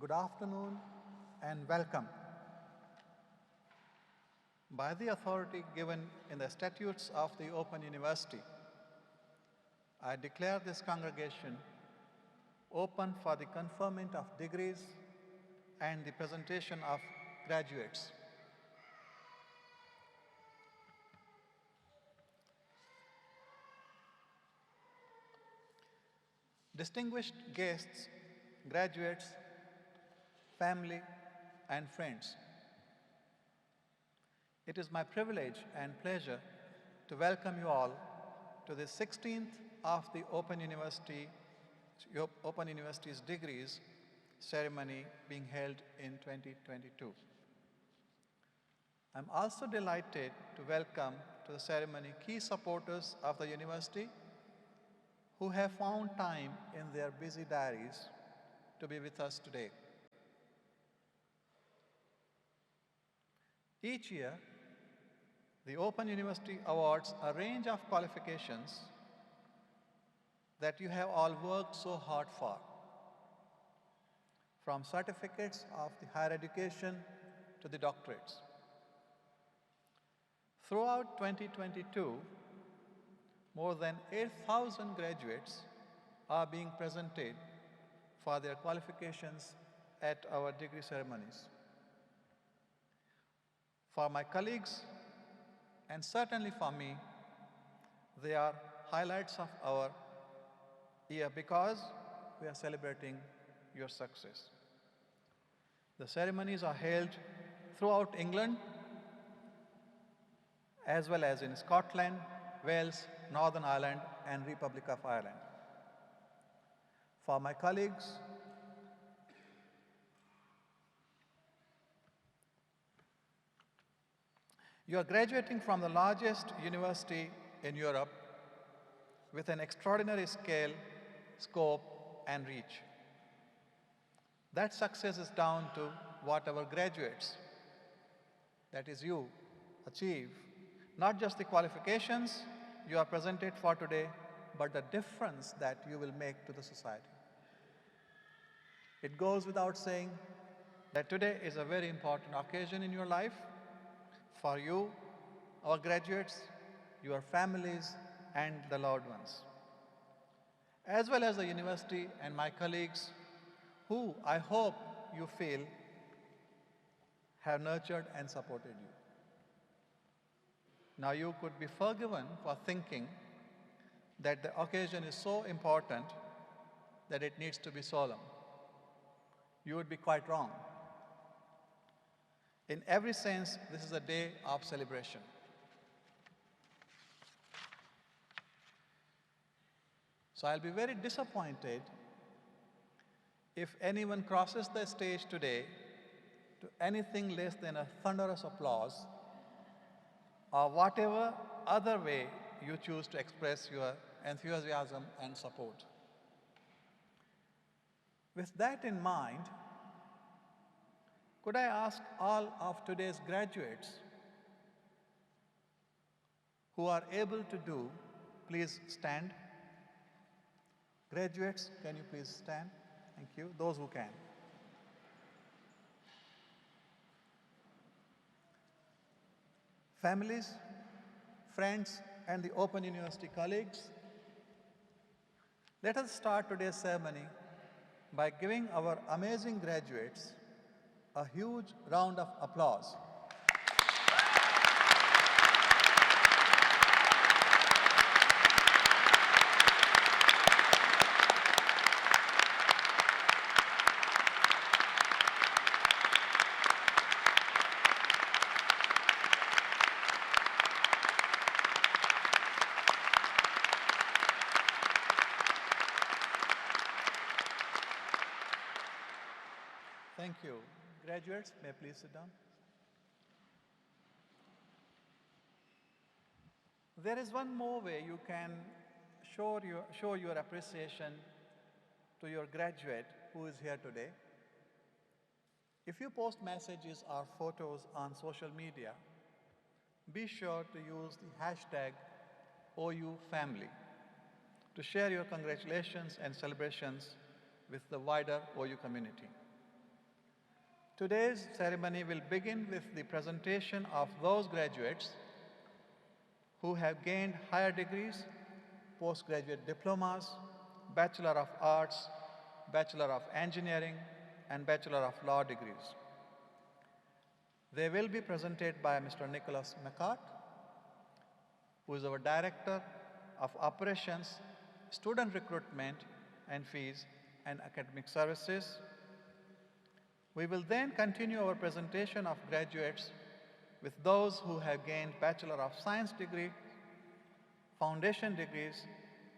Good afternoon and welcome. By the authority given in the statutes of the Open University, I declare this congregation open for the conferment of degrees and the presentation of graduates. Distinguished guests, graduates, family, and friends, it is my privilege and pleasure to welcome you all to the 16th of the Open University's degrees ceremony being held in 2022. I'm also delighted to welcome to the ceremony key supporters of the university who have found time in their busy diaries to be with us today. Each year, the Open University awards a range of qualifications that you have all worked so hard for, from certificates of the higher education to the doctorates. Throughout 2022, more than 8,000 graduates are being presented for their qualifications at our degree ceremonies. For my colleagues, and certainly for me, they are highlights of our year because we are celebrating your success. The ceremonies are held throughout England, as well as in Scotland, Wales, Northern Ireland, and Republic of Ireland. For my colleagues, you are graduating from the largest university in Europe with an extraordinary scale, scope, and reach. That success is down to what our graduates, that is you, achieve. Not just the qualifications you are presented for today, but the difference that you will make to the society. It goes without saying that today is a very important occasion in your life for you, our graduates, your families, and the loved ones, as well as the university and my colleagues who I hope you feel have nurtured and supported you. Now you could be forgiven for thinking that the occasion is so important that it needs to be solemn. You would be quite wrong. In every sense, this is a day of celebration. So I'll be very disappointed if anyone crosses the stage today to anything less than a thunderous applause or whatever other way you choose to express your enthusiasm and support. With that in mind, could I ask all of today's graduates who are able to do, please stand. Graduates, can you please stand? Thank you. Those who can. Families, friends, and the Open University colleagues, let us start today's ceremony by giving our amazing graduates a huge round of applause. Thank you. Graduates, may I please sit down? There is one more way you can show your appreciation to your graduate who is here today. If you post messages or photos on social media, be sure to use the hashtag OUFamily to share your congratulations and celebrations with the wider OU community. Today's ceremony will begin with the presentation of those graduates who have gained higher degrees, postgraduate diplomas, Bachelor of Arts, Bachelor of Engineering, and Bachelor of Law degrees. They will be presented by Mr. Nicholas McCart, who is our Director of Operations, Student Recruitment and Fees, and Academic Services. We will then continue our presentation of graduates with those who have gained Bachelor of Science degree, foundation degrees,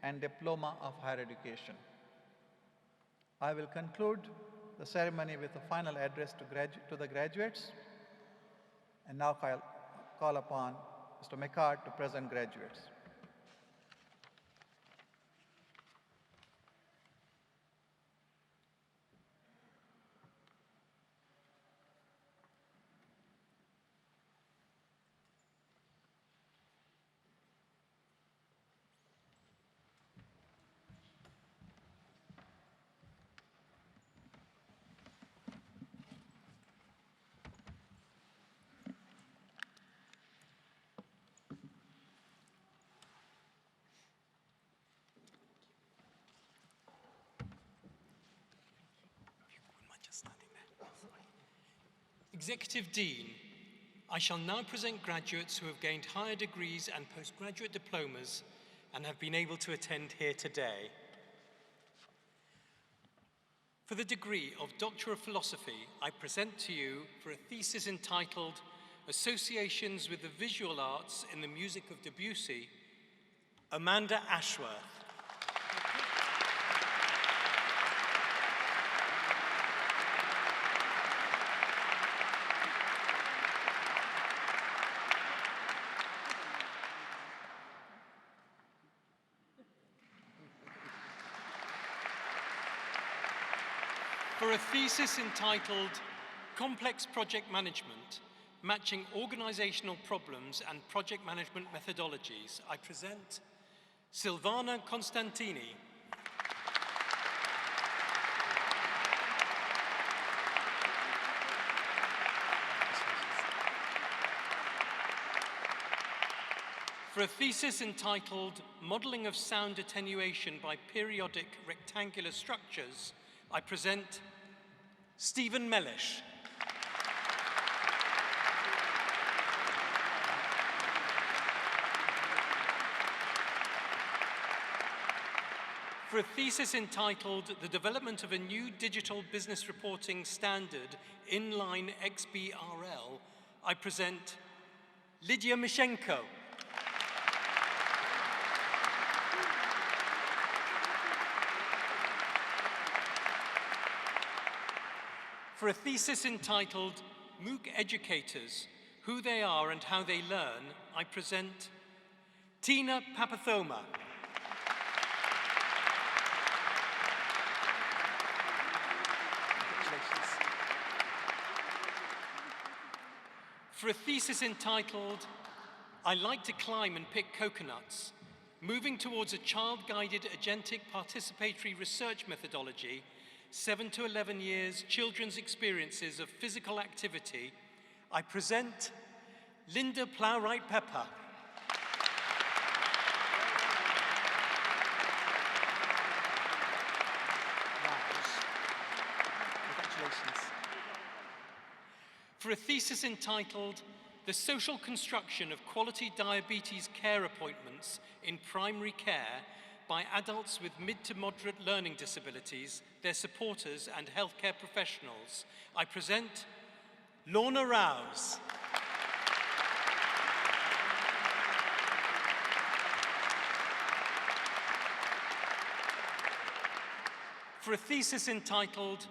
and Diploma of Higher Education. I will conclude the ceremony with a final address to the graduates, and now I'll call upon Mr. McCart to present graduates. Executive Dean, I shall now present graduates who have gained higher degrees and postgraduate diplomas and have been able to attend here today. For the degree of Doctor of Philosophy, I present to you for a thesis entitled Associations with the Visual Arts in the Music of Debussy, Amanda Ashworth. For a thesis entitled Complex Project Management, Matching Organizational Problems and Project Management Methodologies, I present Silvana Constantini. For a thesis entitled Modeling of Sound Attenuation by Periodic Rectangular Structures, I present Stephen Mellish. For a thesis entitled The Development of a New Digital Business Reporting Standard, Inline XBRL, I present Lydia Mishenko. For a thesis entitled MOOC Educators, Who They Are and How They Learn, I present Tina Papathoma. For a thesis entitled I Like to Climb and Pick Coconuts, Moving Towards a Child-Guided Agentic Participatory Research Methodology, 7 to 11 years children's experiences of physical activity, I present Linda Plowright Pepper. Congratulations. For a thesis entitled The Social Construction of Quality Diabetes Care Appointments in Primary Care by adults with mid to moderate learning disabilities, their supporters and healthcare professionals, I present Lorna Rouse. For a thesis entitled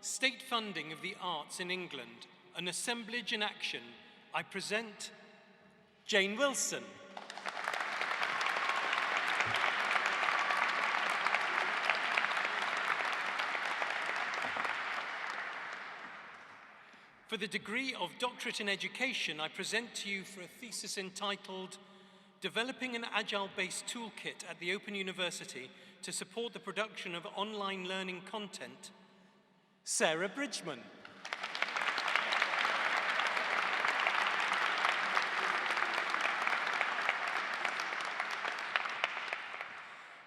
State Funding of the Arts in England, an Assemblage in Action, I present Jane Wilson. For the degree of Doctorate in Education, I present to you for a thesis entitled Developing an Agile-Based Toolkit at the Open University to Support the Production of Online Learning Content, Sarah Bridgman.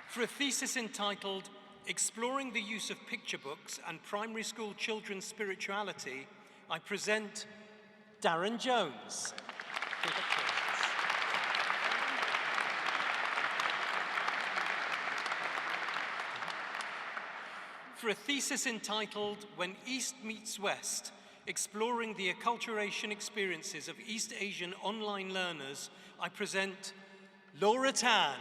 For a thesis entitled Exploring the Use of Picture Books and Primary School Children's Spirituality, I present Darren Jones. For a thesis entitled When East Meets West, Exploring the Acculturation Experiences of East Asian Online Learners, I present Laura Tan.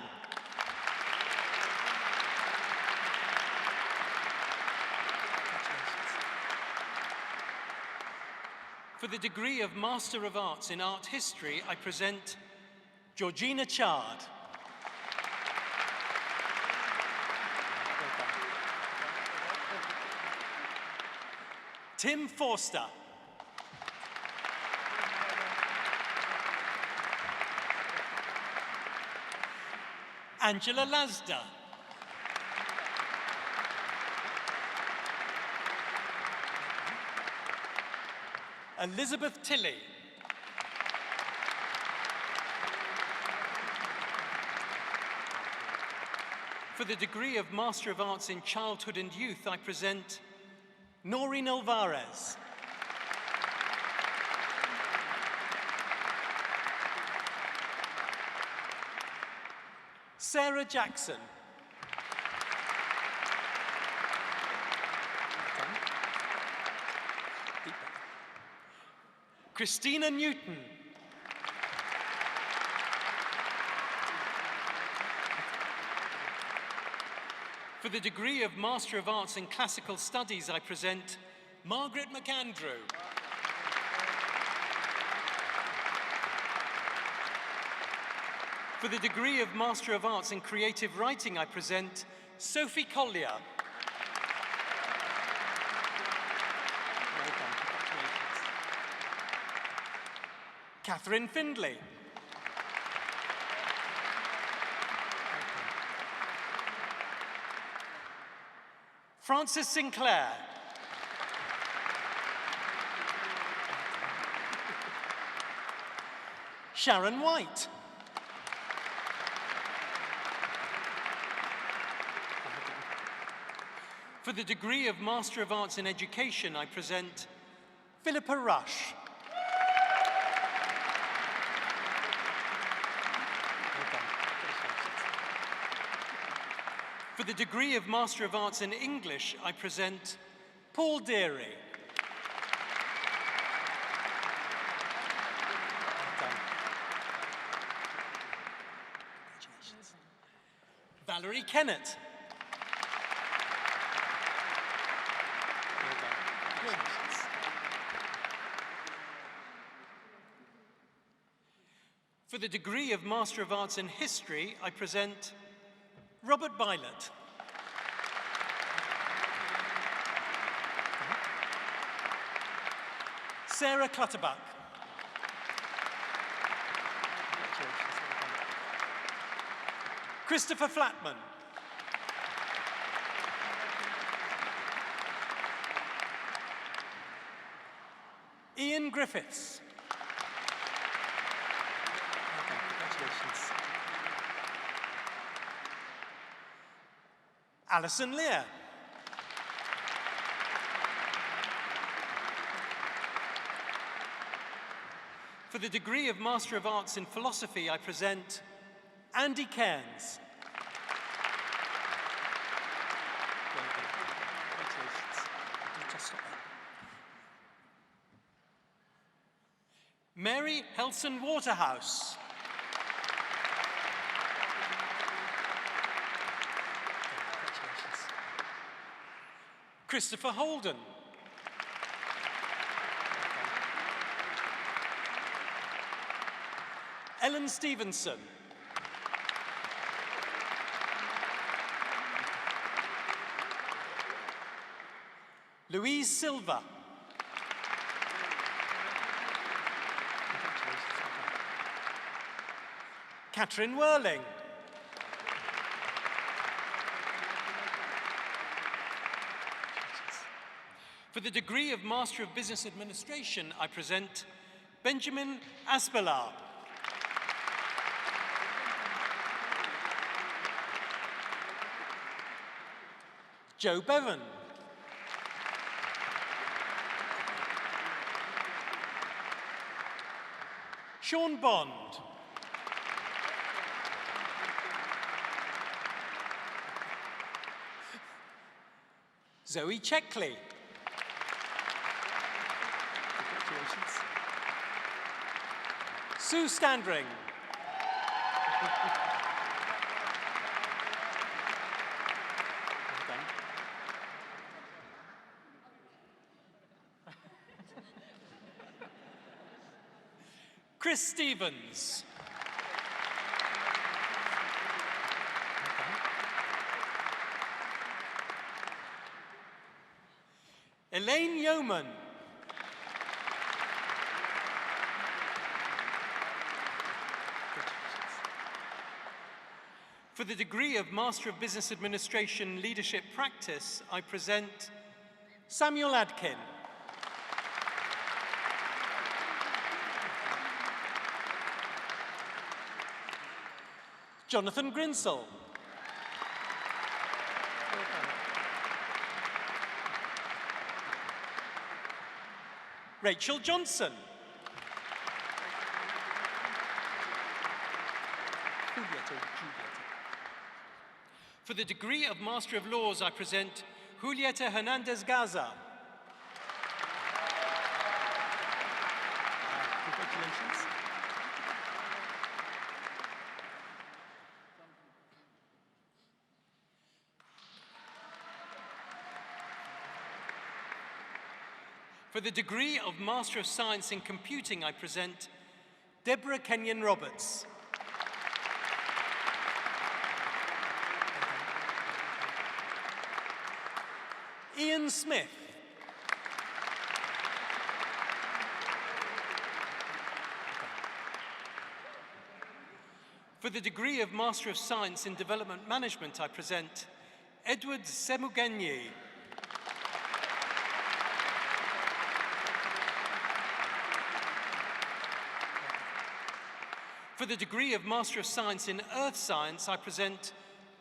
For the degree of Master of Arts in Art History, I present Georgina Chard. Tim Forster. Angela Lasda. Elizabeth Tilley. For the degree of Master of Arts in Childhood and Youth, I present Noreen Alvarez. Sarah Jackson. Christina Newton. For the degree of Master of Arts in Classical Studies, I present Margaret McAndrew. For the degree of Master of Arts in Creative Writing, I present Sophie Collier. Catherine Findlay. Frances Sinclair. Sharon White. For the degree of Master of Arts in Education, I present Philippa Rush. For the degree of Master of Arts in English, I present Paul Deary. Valerie Kennett. For the degree of Master of Arts in History, I present Robert Bylot. Sarah Clutterbuck. Christopher Flatman. Ian Griffiths. Congratulations. Alison Lear. For the degree of Master of Arts in Philosophy, I present Andy Cairns. Mary Helson Waterhouse. Christopher Holden. Ellen Stevenson. Louise Silva. Catherine Whirling. For the degree of Master of Business Administration, I present Benjamin Aspelar. Joe Bevan. Sean Bond. Zoe Checkley. Congratulations. Sue Standring. Well done. Chris Stevens. Elaine Yeoman. For the degree of Master of Business Administration Leadership Practice, I present Samuel Adkin. Jonathan Grinsell. Rachel Johnson. For the degree of Master of Laws, I present Julieta Hernandez Gaza. Congratulations. For the degree of Master of Science in Computing, I present Deborah Kenyon Roberts. Ian Smith. For the degree of Master of Science in Development Management, I present Edward Semugenyi. For the degree of Master of Science in Earth Science, I present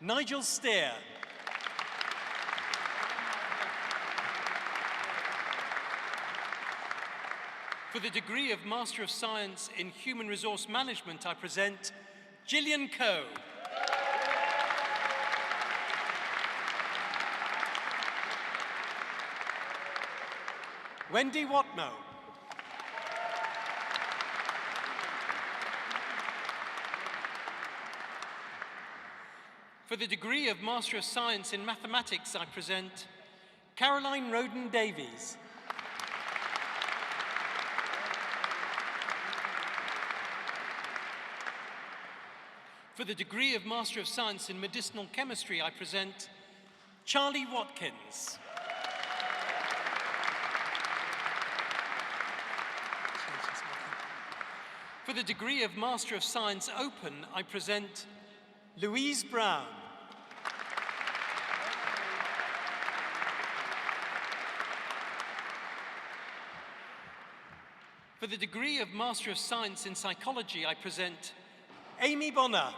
Nigel Steer. For the degree of Master of Science in Human Resource Management, I present Gillian Coe. Wendy Watmo. For the degree of Master of Science in Mathematics, I present Caroline Roden Davies. For the degree of Master of Science in Medicinal Chemistry, I present Charlie Watkins. For the degree of Master of Science Open, I present Louise Brown. For the degree of Master of Science in Psychology, I present Amy Bonner.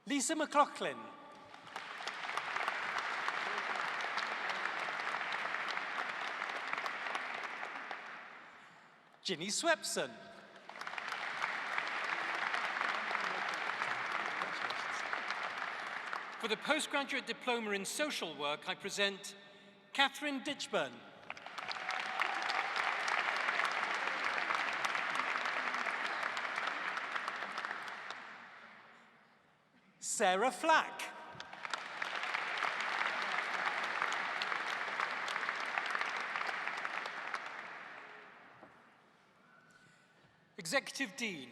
Lisa McLaughlin. Ginny Swepson. For the Postgraduate Diploma in Social Work, I present Catherine Ditchburn. Sarah Flack. Executive Dean,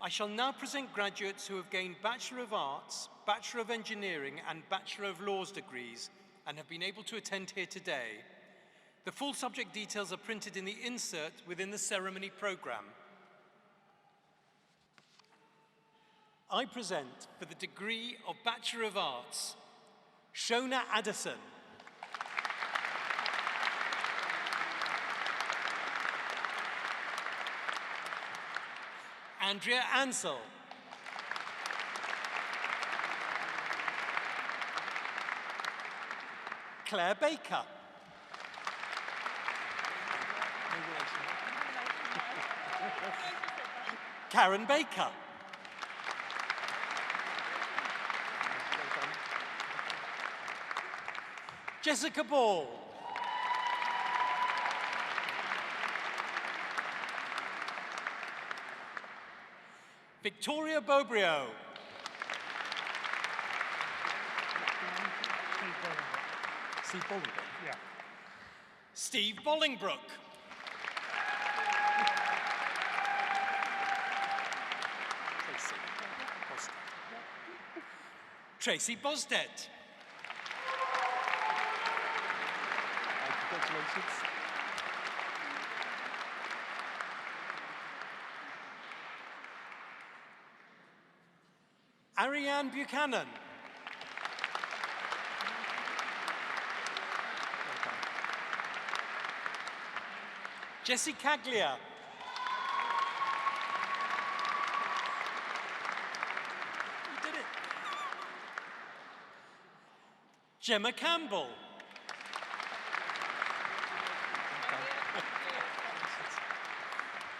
I shall now present graduates who have gained Bachelor of Arts, Bachelor of Engineering and Bachelor of Laws degrees and have been able to attend here today. The full subject details are printed in the insert within the ceremony program. I present, for the degree of Bachelor of Arts, Shona Addison. Andrea Ansel. Claire Baker. Karen Baker. Jessica Ball. Victoria Bobrio. Steve Bolingbroke. Yeah. Steve Bolingbroke. Tracy Bosdet. Congratulations. Ariane Buchanan. Jessie Caglia. You did it. Gemma Campbell.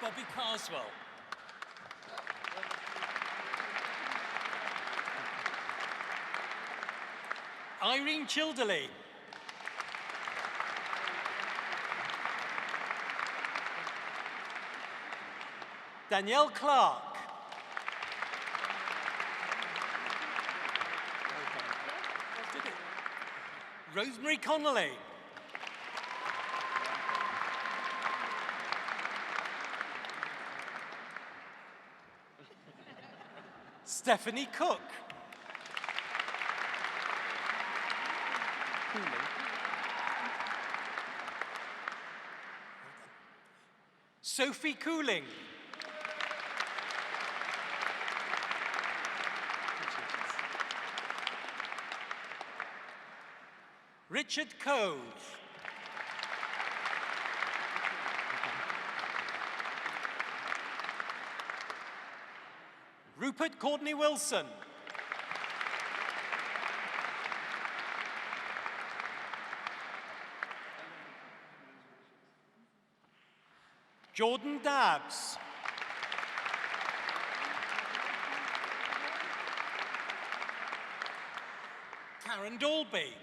Bobby Carswell. Irene Childerley. Danielle Clark. Rosemary Connolly. Stephanie Cook. Sophie Cooling. Richard Cove. Rupert Courtney Wilson. Jordan Dabbs. Karen Dalby.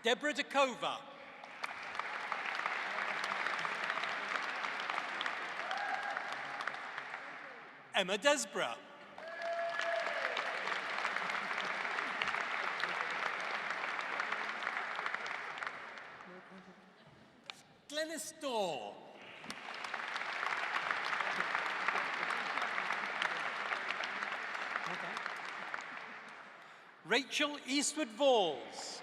Deborah Dakova. Emma Desborough. Glenys Dorr. Rachel Eastwood Valls.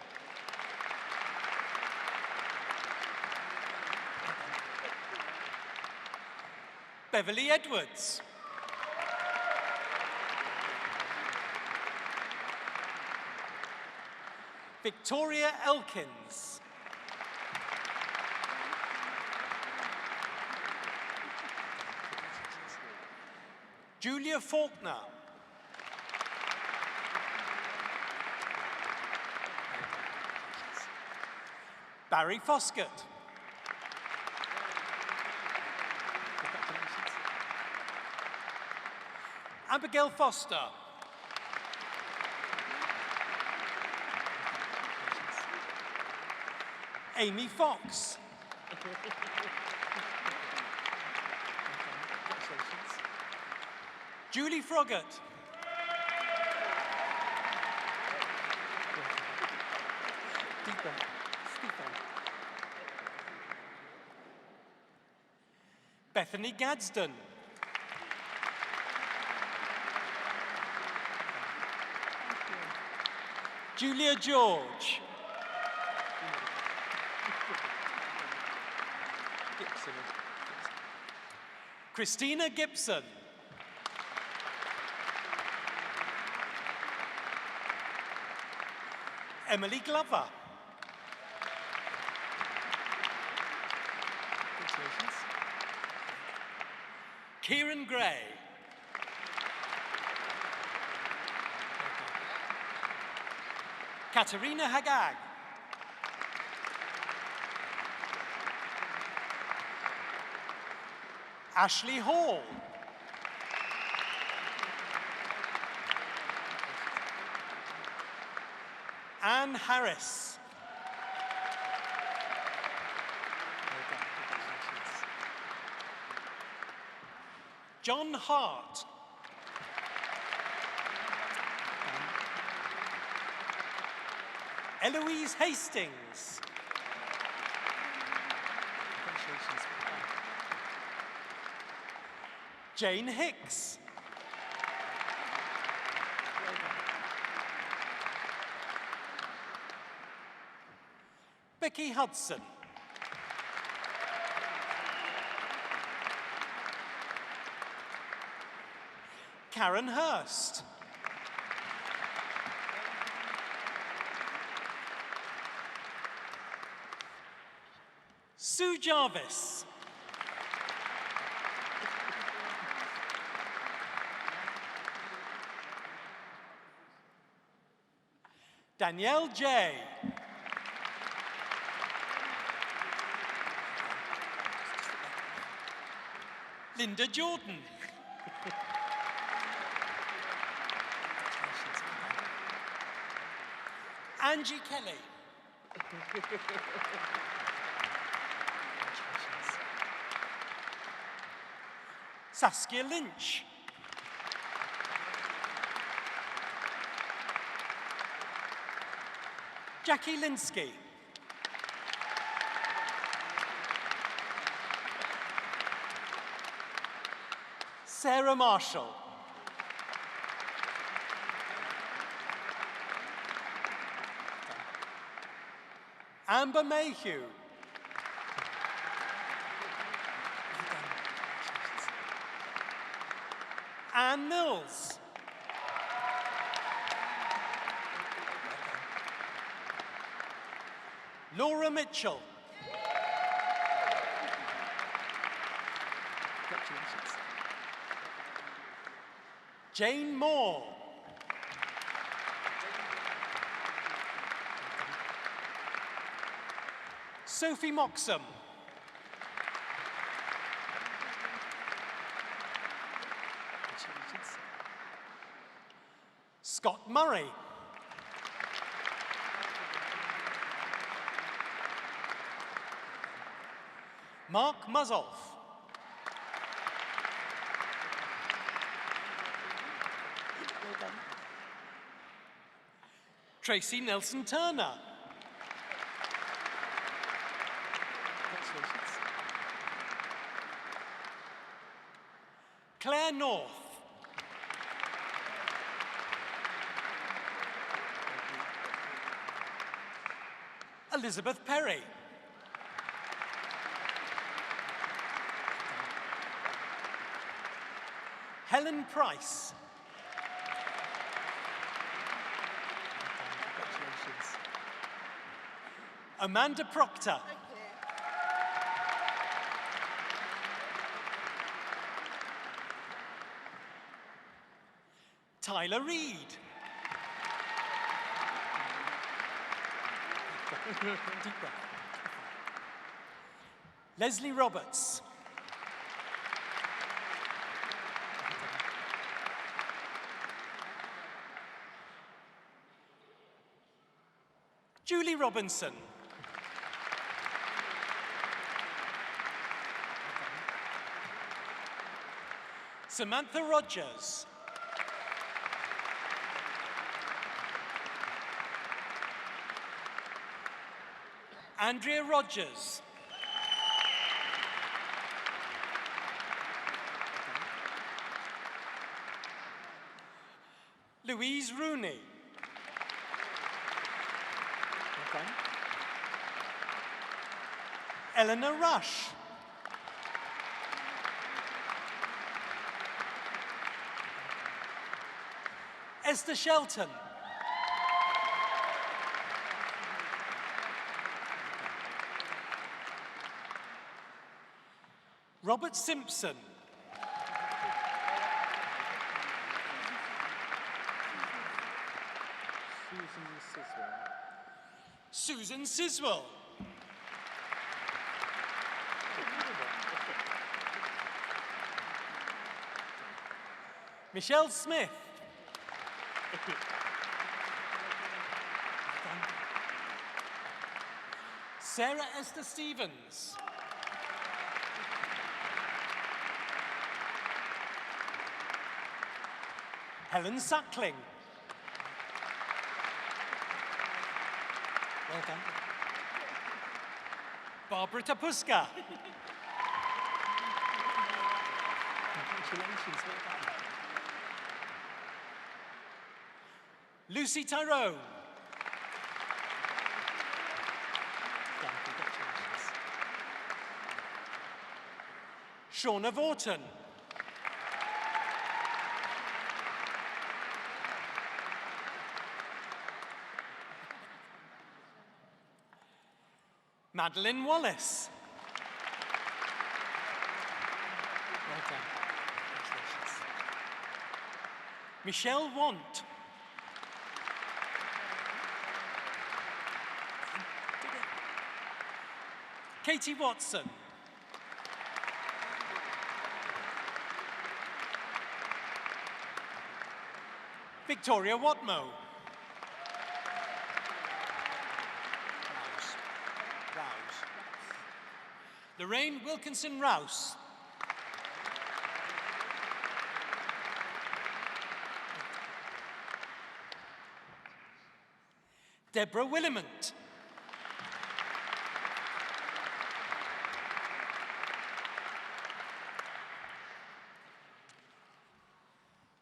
Beverly Edwards. Victoria Elkins. Julia Faulkner. Barry Foskett. Abigail Foster. Amy Fox. Julie Froggatt. Bethany Gadsden. Julia George. Christina Gibson. Emily Glover. Kieran Gray. Katerina Hagag. Ashley Hall. Anne Harris. John Hart. Eloise Hastings. Jane Hicks. Becky Hudson. Karen Hurst. Sue Jarvis. Danielle J. Linda Jordan. Angie Kelly. Saskia Lynch. Jackie Linsky. Sarah Marshall. Amber Mayhew. Anne Mills. Laura Mitchell. Jane Moore. Sophie Moxham. Scott Murray. Mark Muzolf. Tracy Nelson Turner. Claire North. Elizabeth Perry. Helen Price. Amanda Proctor. Tyler Reed. Deep breath. Leslie Roberts. Julie Robinson. Samantha Rogers. Andrea Rogers. Louise Rooney. Eleanor Rush. Esther Shelton. Robert Simpson. Susan Siswell. Michelle Smith. Sarah Esther Stevens. Helen Suckling. Well done. Barbara Tapuska. Congratulations, well done. Lucy Tyrone. Congratulations. Shauna Vorton. Madeline Wallace. Well done. Congratulations. Michelle Want. Katie Watson. Victoria Watmo. Rouse. Lorraine Wilkinson Rouse. Deborah Willimont.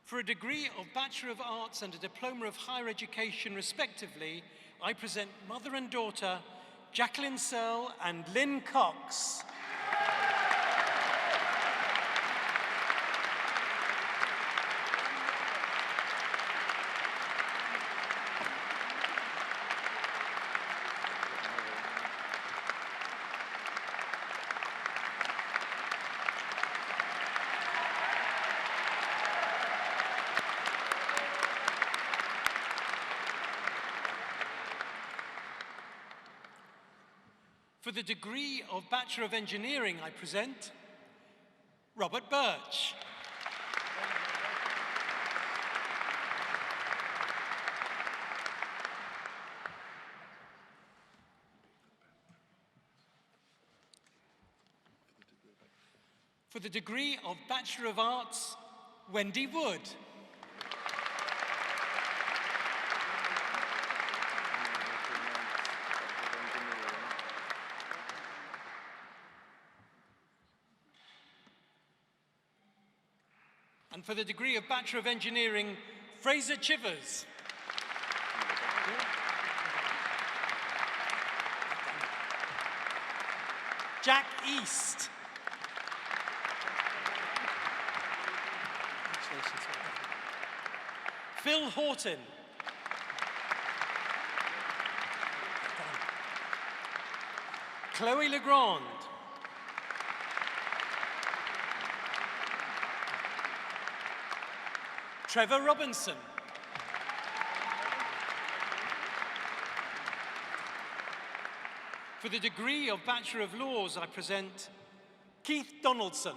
For a degree of Bachelor of Arts and a Diploma of Higher Education, respectively, I present mother and daughter, Jacqueline Searle and Lynn Cox. For the degree of Bachelor of Engineering, I present Robert Birch. For the degree of Bachelor of Arts, Wendy Wood. And for the degree of Bachelor of Engineering, Fraser Chivers. Jack East. Phil Horton. Chloe Legrand. Trevor Robinson. For the degree of Bachelor of Laws, I present Keith Donaldson.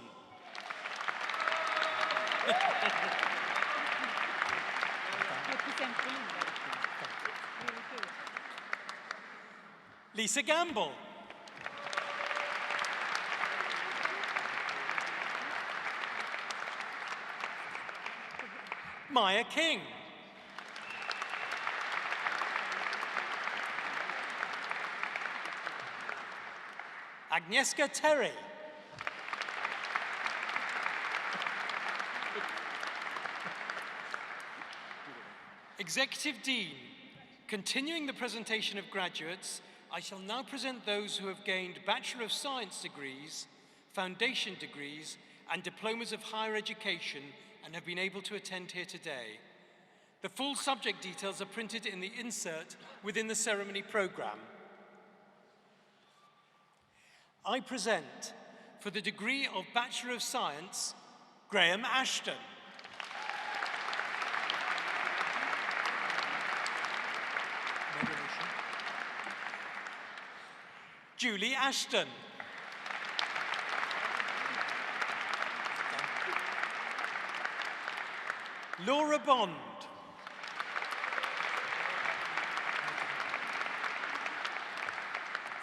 Lisa Gamble. Maya King. Agnieszka Terry. Executive Dean, continuing the presentation of graduates, I shall now present those who have gained Bachelor of Science degrees, foundation degrees, and diplomas of higher education and have been able to attend here today. The full subject details are printed in the insert within the ceremony programme. I present, for the degree of Bachelor of Science, Graham Ashton. . Julie Ashton. Laura Bond.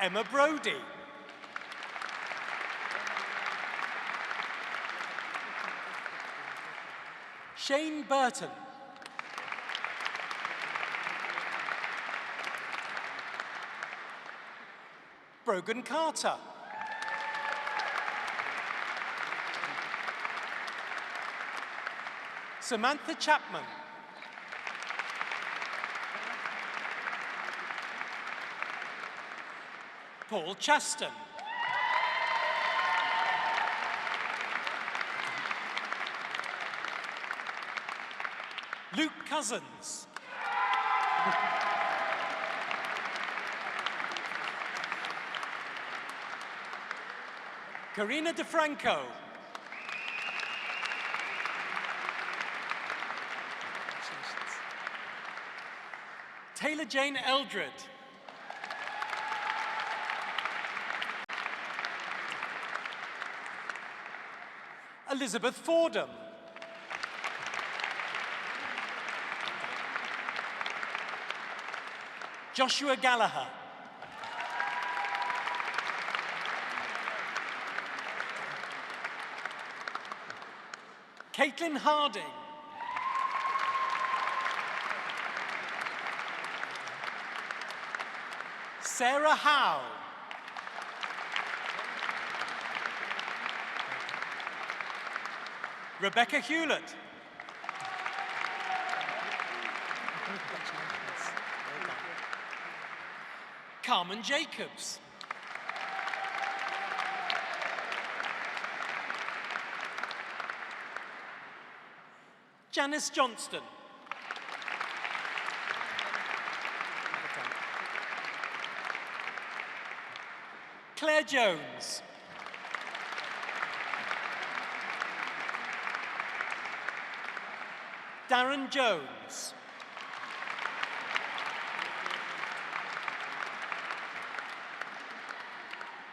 Emma Brody. Shane Burton. Brogan Carter. Samantha Chapman. Paul Chaston. Luke Cousins. Karina DeFranco. Taylor Jane Eldred. Elizabeth Fordham. Joshua Gallagher. Caitlin Harding. Sarah Howe. Rebecca Hewlett. Carmen Jacobs. Janice Johnston. Claire Jones. Darren Jones.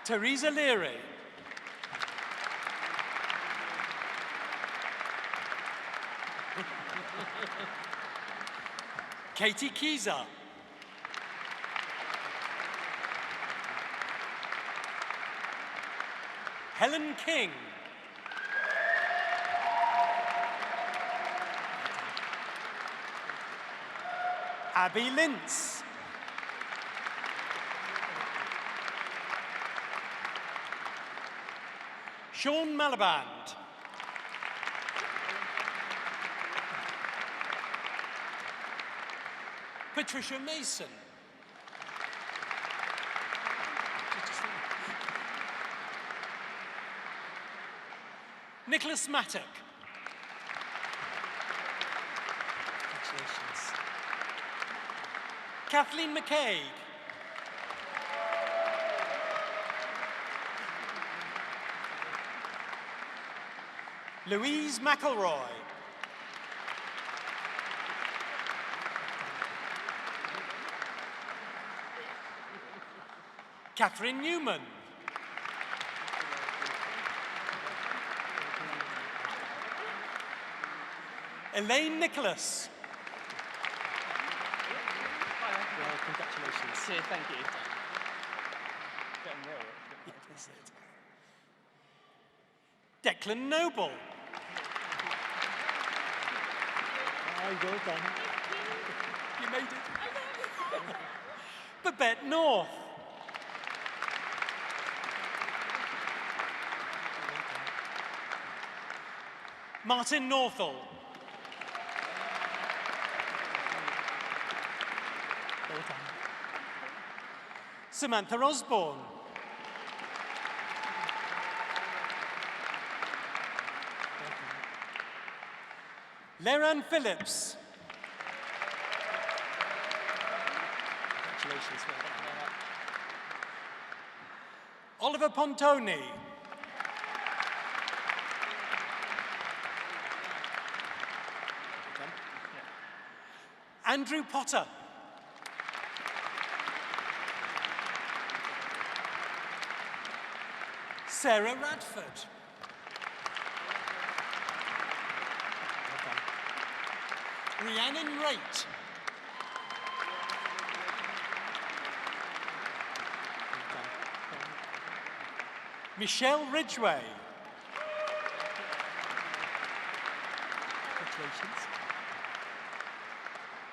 Teresa Leary. Katie Keyser. Helen King. Abby Lintz. Sean Malaband. Patricia Mason. Nicholas Mattock. Congratulations. Kathleen McCaig. Louise McElroy. Catherine Newman. Elaine Nicholas. Well, congratulations. Yeah, thank you. Declan Noble. Oh, well done. You made it. Babette North. Martin Northall. Well done. Samantha Osborne. Leran Phillips. Congratulations. Well done. Oliver Pontoni. Andrew Potter. Sarah Radford. Well done. Rhiannon Raitt. Well done. Michelle Ridgway. Congratulations.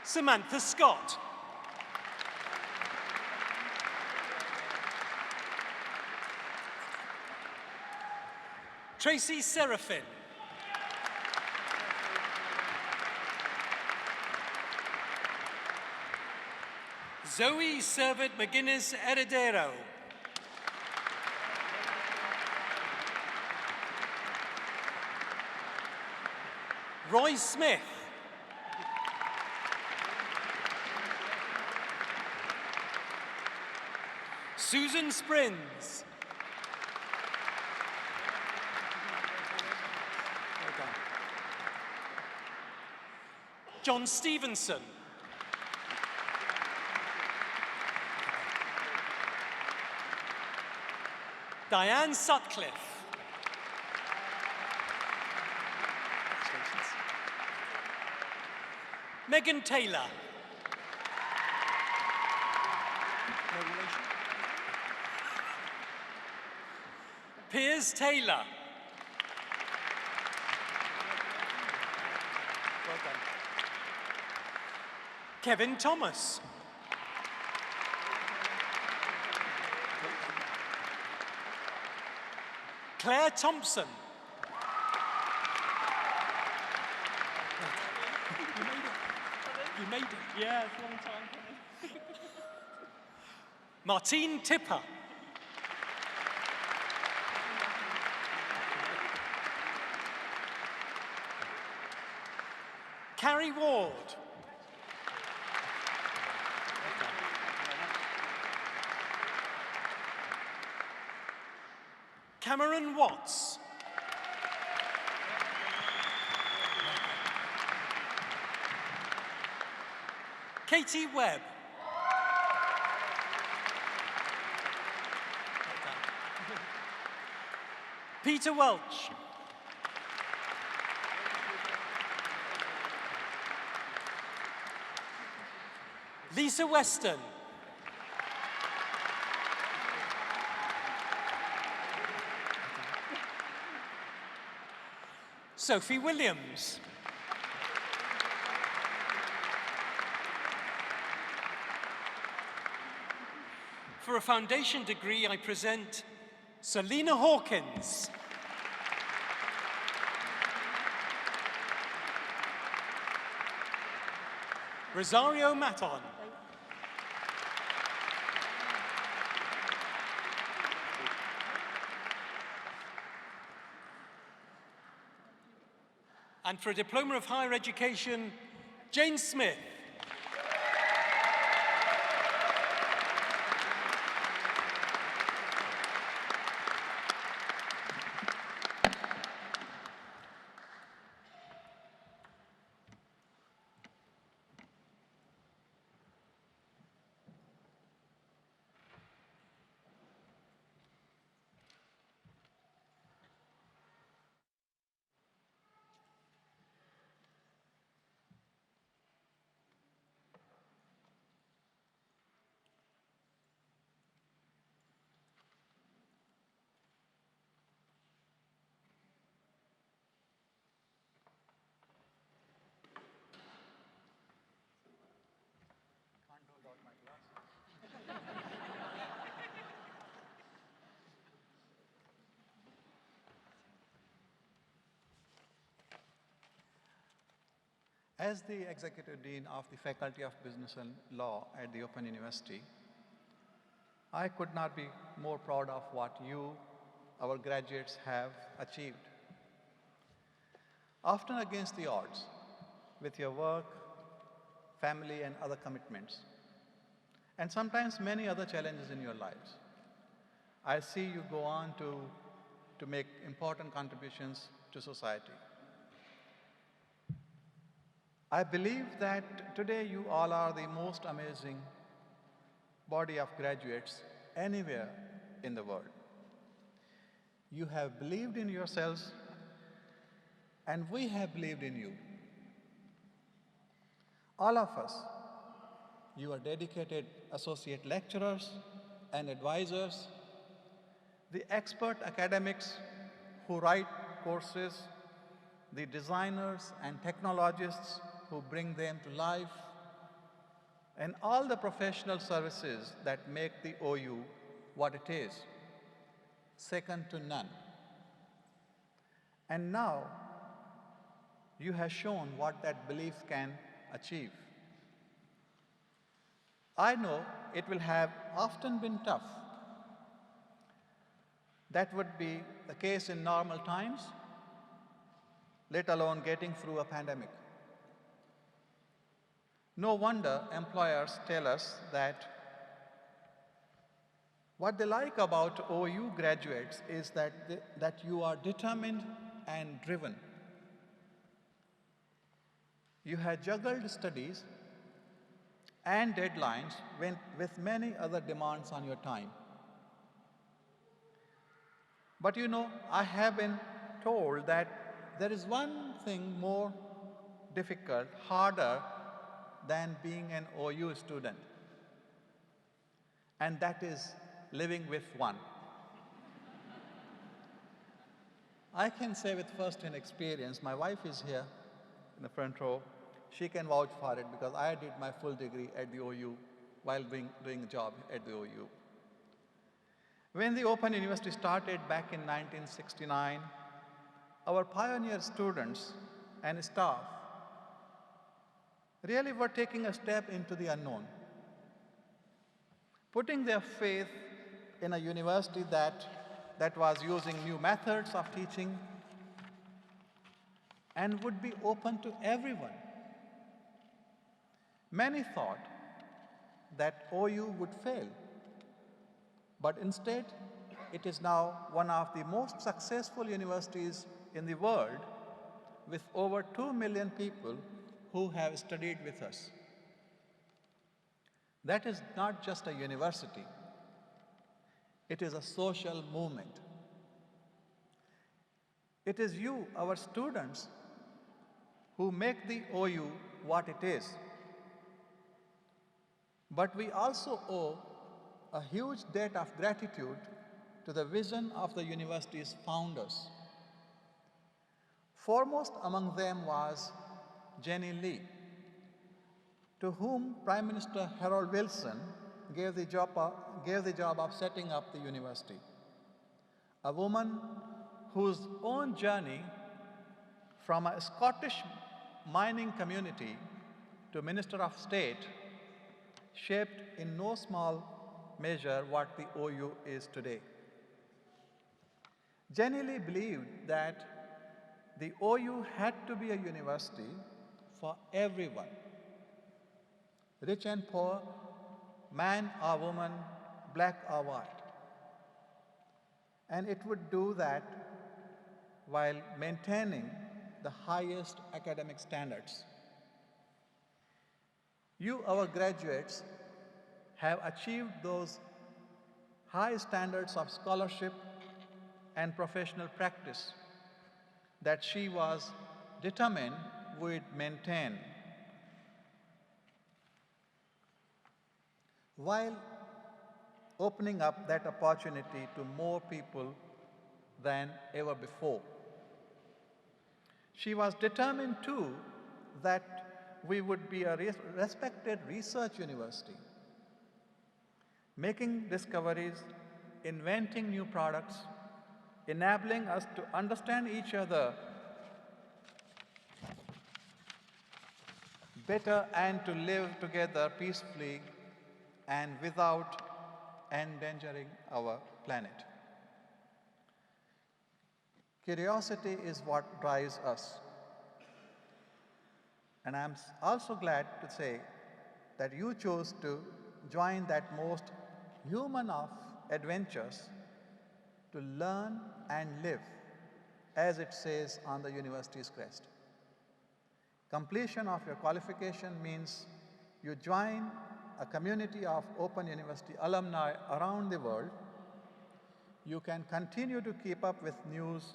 Samantha Scott. Tracy Seraphin. Zoe Servet McGuinness Heredero. Roy Smith. Susan Sprins. Well done. John Stevenson. Diane Sutcliffe. Congratulations. Megan Taylor. No relation. Piers Taylor. Well done. Kevin Thomas. Claire Thompson. You made it. Yeah, it's a long time coming. Martine Tipper. Carrie Ward. Cameron Watts. Katie Webb. Peter Welch. Lisa Weston. Sophie Williams. For a foundation degree, I present Selena Hawkins. Rosario Maton. And for a Diploma of Higher Education, Jane Smith. As the Executive Dean of the Faculty of Business and Law at the Open University, I could not be more proud of what you, our graduates, have achieved. Often against the odds, with your work, family, and other commitments, and sometimes many other challenges in your lives, I see you go on to make important contributions to society. I believe that today you all are the most amazing body of graduates anywhere in the world. You have believed in yourselves, and we have believed in you. All of us, you are dedicated associate lecturers and advisors, the expert academics who write courses, the designers and technologists who bring them to life, and all the professional services that make the OU what it is, second to none. And now, you have shown what that belief can achieve. I know it will have often been tough. That would be the case in normal times, let alone getting through a pandemic. No wonder employers tell us that what they like about OU graduates is that you are determined and driven. You have juggled studies and deadlines with many other demands on your time. But you know, I have been told that there is one thing more difficult, harder than being an OU student, and that is living with one. I can say with first-hand experience, my wife is here in the front row. She can vouch for it because I did my full degree at the OU while doing a job at the OU. When the Open University started back in 1969, our pioneer students and staff really were taking a step into the unknown, putting their faith in a university that was using new methods of teaching and would be open to everyone. Many thought that OU would fail, but instead, it is now one of the most successful universities in the world with over 2 million people who have studied with us. That is not just a university, it is a social movement. It is you, our students, who make the OU what it is. But we also owe a huge debt of gratitude to the vision of the university's founders. Foremost among them was Jenny Lee, to whom Prime Minister Harold Wilson gave the job of setting up the university. A woman whose own journey from a Scottish mining community to Minister of State shaped in no small measure what the OU is today. Jenny Lee believed that the OU had to be a university for everyone, rich and poor, man or woman, black or white. And it would do that while maintaining the highest academic standards. You, our graduates, have achieved those high standards of scholarship and professional practice that she was determined would maintain. While opening up that opportunity to more people than ever before. She was determined too that we would be a respected research university, making discoveries, inventing new products, enabling us to understand each other better and to live together peacefully and without endangering our planet. Curiosity is what drives us. And I'm also glad to say that you chose to join that most human of adventures to learn and live, as it says on the university's crest. Completion of your qualification means you join a community of Open University alumni around the world You can continue to keep up with news,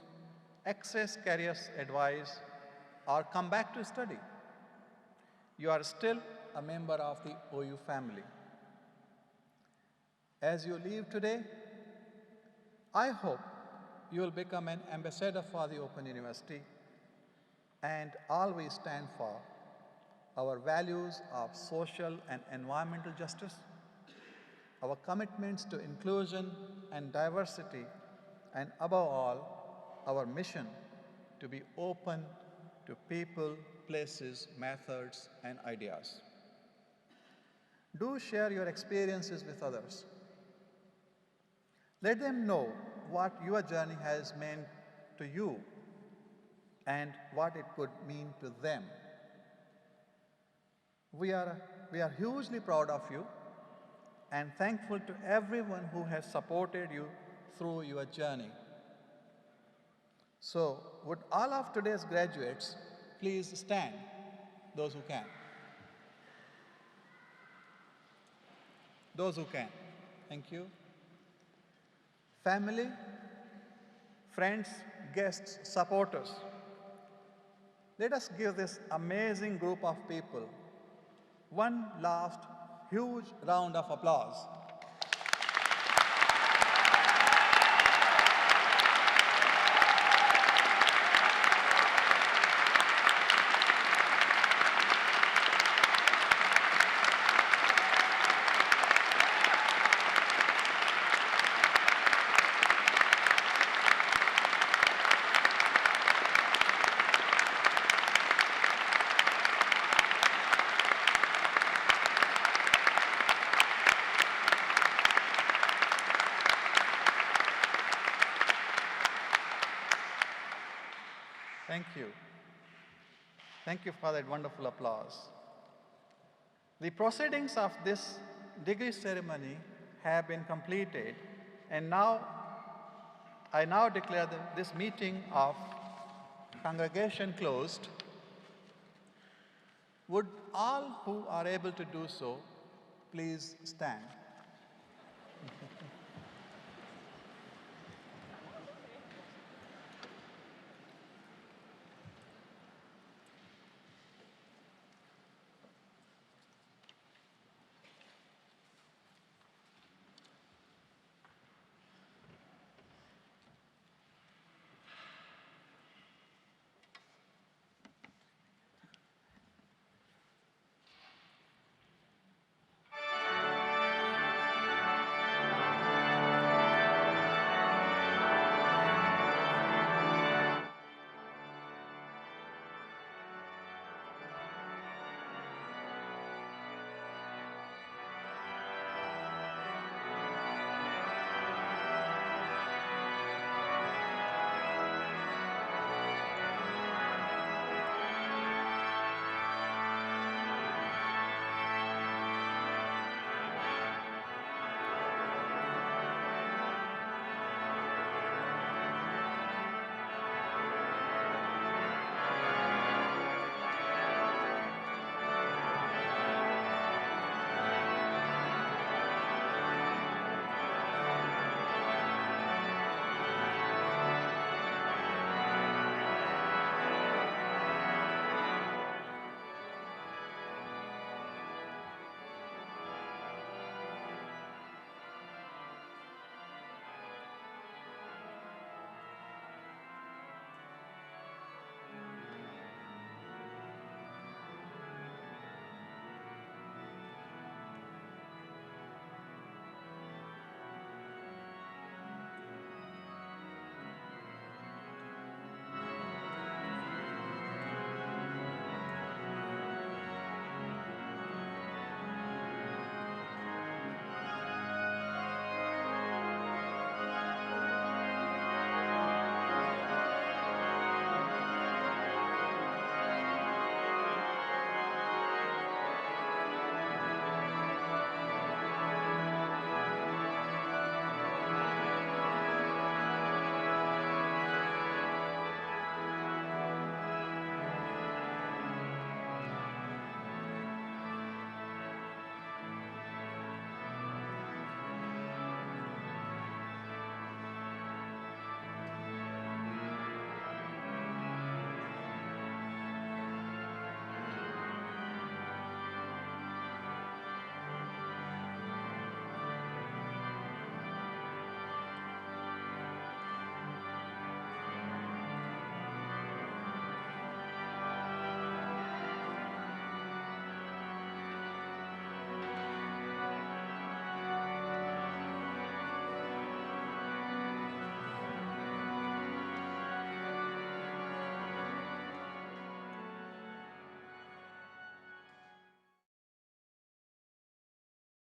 access careers advice, or come back to study. You are still a member of the OU family. As you leave today, I hope you will become an ambassador for the Open University and always stand for our values of social and environmental justice, our commitments to inclusion and diversity, and above all, our mission to be open to people, places, methods, and ideas. Do share your experiences with others. Let them know what your journey has meant to you and what it could mean to them. We are hugely proud of you and thankful to everyone who has supported you through your journey. So, would all of today's graduates please stand, those who can. Those who can. Thank you. Family, friends, guests, supporters, let us give this amazing group of people one last huge round of applause. Thank you. Thank you for that wonderful applause. The proceedings of this degree ceremony have been completed, and I now declare this meeting of congregation closed. Would all who are able to do so please stand?